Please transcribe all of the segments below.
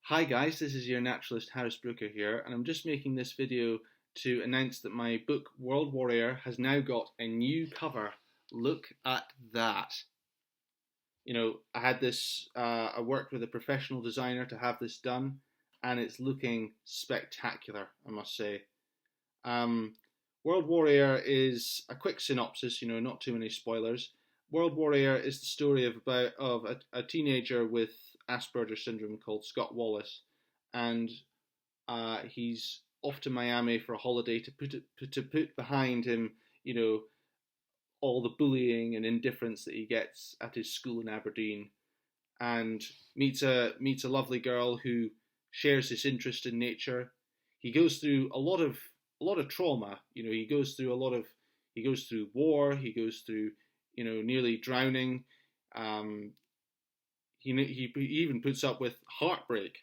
Hi guys, this is your naturalist Harris Brooker here, and I'm just making this video to announce that my book World Warrior has now got a new cover. Look at that. I had this, I worked with a professional designer to have this done, and it's looking spectacular, I must say. Um, World Warrior is a quick synopsis, not too many spoilers. World Warrior is the story of a teenager with Asperger's syndrome called Scott Wallace, and he's off to Miami for a holiday to put behind him, all the bullying and indifference that he gets at his school in Aberdeen, and meets a lovely girl who shares his interest in nature. He goes through a lot of trauma. He goes through war. He goes through nearly drowning. Um, he even puts up with heartbreak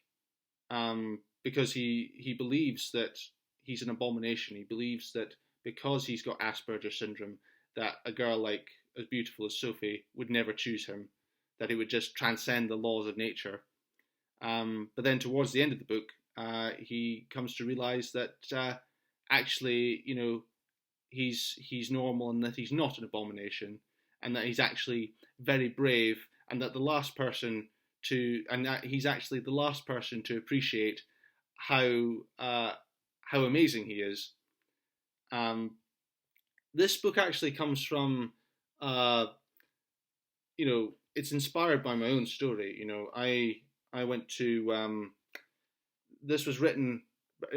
because he believes that he's an abomination. He believes that because he's got Asperger's syndrome, that a girl like as beautiful as Sophie would never choose him, that he would just transcend the laws of nature. But then towards the end of the book, he comes to realize that actually, he's normal and that he's not an abomination, and that he's actually very brave, and that he's actually the last person to appreciate how amazing he is. Um, this book actually comes from, it's inspired by my own story. I went to this was written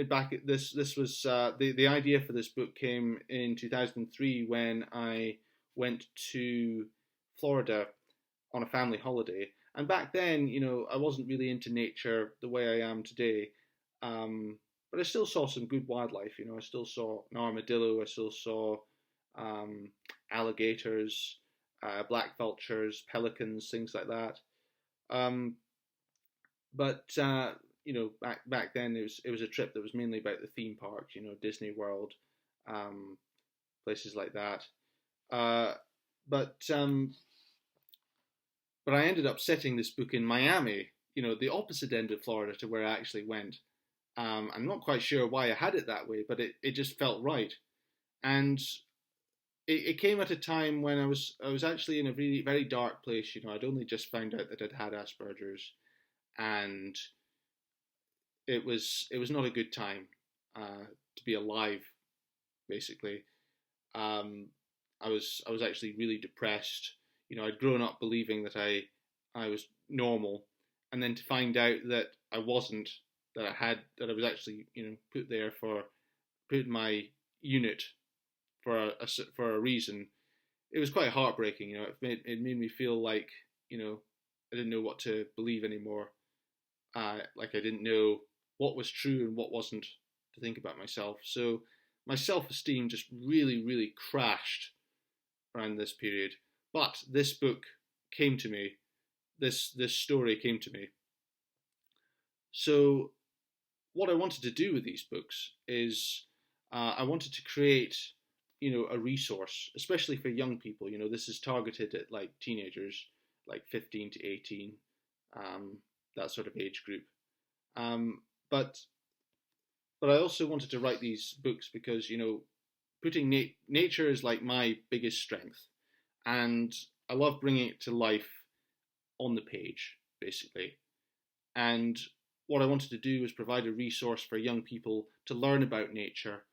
back. This was the idea for this book came in 2003 when I went to Florida on a family holiday. And back then, I wasn't really into nature the way I am today. But I still saw some good wildlife. I still saw an armadillo. I still saw alligators, black vultures, pelicans, things like that. Um, but back then it was a trip that was mainly about the theme parks. Disney World, um, places like that. Uh, but um, but I ended up setting this book in Miami, the opposite end of Florida to where I actually went. I'm not quite sure why I had it that way, but it just felt right. And it came at a time when I was actually in a really very dark place. I'd only just found out that I'd had Asperger's, and it was not a good time to be alive. Basically, um, I was actually really depressed. I'd grown up believing that I was normal, and then to find out that I wasn't, that I was actually put there put in my unit for a reason. It was quite heartbreaking. It made me feel like I didn't know what to believe anymore. Like I didn't know what was true and what wasn't to think about myself. So my self-esteem just really, really crashed around this period. But this book came to me. This story came to me. So what I wanted to do with these books is I wanted to create, a resource, especially for young people. This is targeted at like teenagers, like 15 to 18, that sort of age group. Um, but but I also wanted to write these books because putting nature is like my biggest strength, and I love bringing it to life on the page, basically. And what I wanted to do was provide a resource for young people to learn about nature,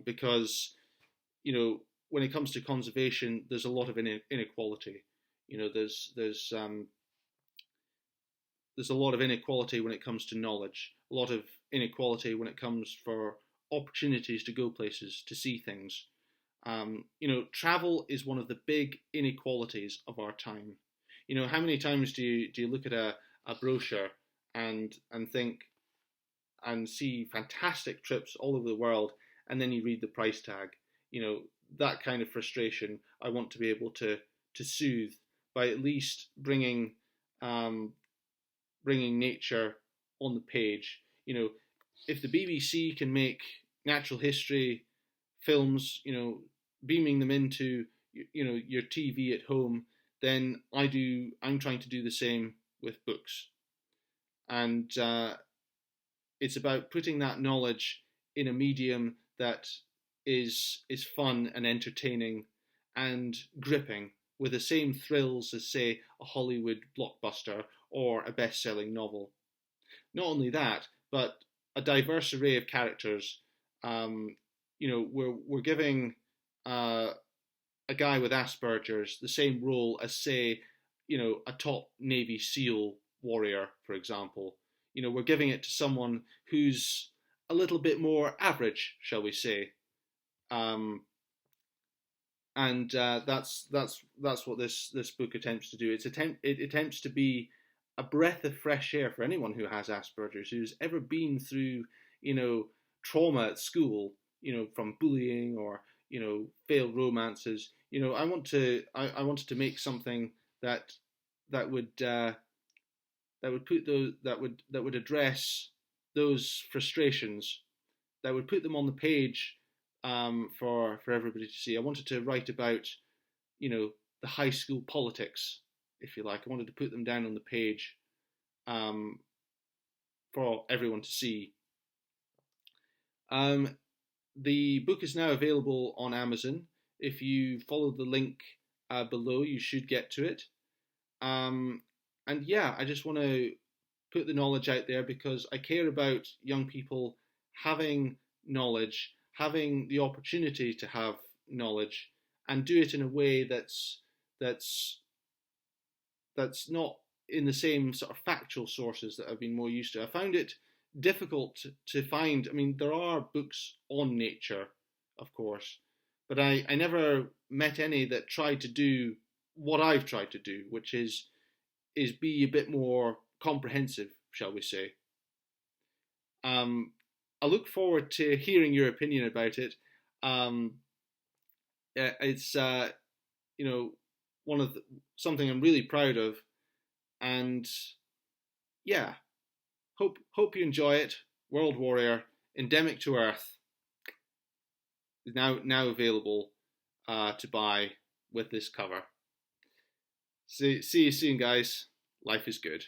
because when it comes to conservation, there's a lot of inequality. There's a lot of inequality when it comes to knowledge, a lot of inequality when it comes for opportunities to go places, to see things. Travel is one of the big inequalities of our time. How many times do you look at a brochure and think and see fantastic trips all over the world, and then you read the price tag? That kind of frustration I want to be able to soothe by at least um, bringing nature on the page. If the BBC can make natural history films, beaming them into your TV at home, then I'm trying to do the same with books. and it's about putting that knowledge in a medium that is fun and entertaining and gripping, with the same thrills as, say, a Hollywood blockbuster or a best-selling novel. Not only that, but a diverse array of characters. We're giving a guy with Asperger's the same role as, say, a top Navy SEAL warrior, for example. We're giving it to someone who's a little bit more average, shall we say. And that's what this book attempts to do. It attempts to be a breath of fresh air for anyone who has Asperger's, who's ever been through, trauma at school, from bullying or failed romances. I wanted to make something that would address those frustrations, that would put them on the page for everybody to see. I wanted to write about the high school politics, if you like. I wanted to put them down on the page for everyone to see. The book is now available on Amazon. If you follow the link below, you should get to it. And yeah, I just want to put the knowledge out there because I care about young people having knowledge, having the opportunity to have knowledge, and do it in a way that's not in the same sort of factual sources that I've been more used to. I found it difficult to find. I mean, there are books on nature, of course, but I never met any that tried to do what I've tried to do, which is be a bit more comprehensive, shall we say. I look forward to hearing your opinion about it. It's one of something I'm really proud of, and yeah, hope you enjoy it. World Warrior, Endemic to Earth, is now available to buy with this cover. See you soon, guys. Life is good.